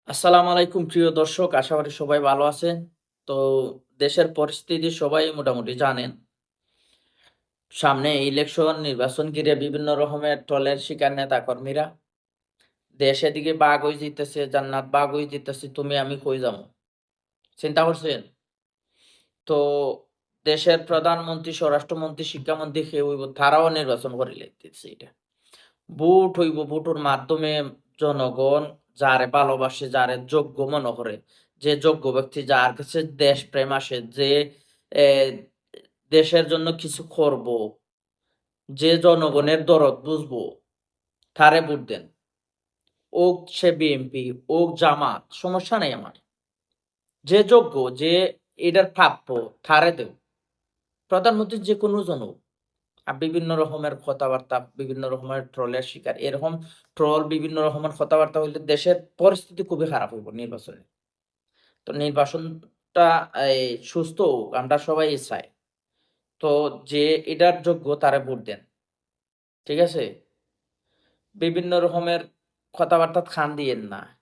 আসসালামু আলাইকুম প্রিয় দর্শক। আশা করি সবাই ভালো আছেন। তো দেশের পরিস্থিতি সবাই মোটামুটি জানেন। সামনে ইলেকশন, নির্বাচন ঘিরে বিভিন্ন রকমের ট্রলের শিকার নেতাকর্মীরা। দেশ এদিকে বাঘ হয়ে যাইতেছে, জান্নাত বাঘ হয়ে যাইতেছে, তুমি আমি কই যামু? চিন্তা করছেন? তো দেশের প্রধানমন্ত্রী, স্বরাষ্ট্রমন্ত্রী, শিক্ষামন্ত্রী কে হইব তারাও নির্বাচন করে লাইতেছে এটা। ভোট হইব, ভোটের মাধ্যমে জনগণ যারে ভালোবাসে, যারে যোগ্য মনে করে, যে যোগ্য ব্যক্তি যার কাছে দেশপ্রেম আসে, যে এ দেশের জন্য কিছু করব, যে জনগণের দরদ বুঝবো, তারে ভোট দেন। হোক সে বিএনপি, হোক জামাত, সমস্যা নাই আমার। যে যোগ্য, যে এটার প্রাপ্য, তারে দেও। প্রধানমন্ত্রী যেকোনো জন হোক। বিভিন্ন রকমের কথাবার্তা, বিভিন্ন রকমের ট্রলের শিকার। এরকম ট্রল বিভিন্ন রকমের কথাবার্তা হইলে দেশের পরিস্থিতি খুবই খারাপ হইব নির্বাচনে। তো নির্বাচনটা সুস্থ হোক আমরা সবাই চাই। তো যে এটার যোগ্য তারে ভোট দেন। ঠিক আছে? বিভিন্ন রকমের কথাবার্তা খান দিয়েন না।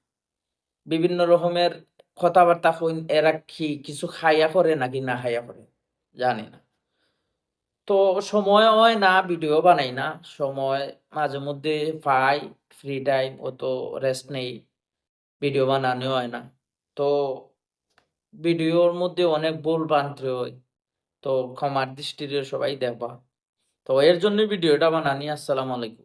বিভিন্ন রকমের কথাবার্তা কইন এরা কি কিছু খাইয়া করে নাকি না খাইয়া করে? জানি না। তো সময় হয় না, ভিডিও বানাই না। সময় মাঝেমধ্যে পাই, ফ্রি টাইম অত রেস্ট নেই। ভিডিও বানানো হয় না। তো ভিডিওর মধ্যে অনেক ভুল-ভ্রান্তি হয়। তো ক্ষমার দৃষ্টিতে সবাই দেখবা। তো এর জন্যই ভিডিওটা বানানি। আসসালামু আলাইকুম।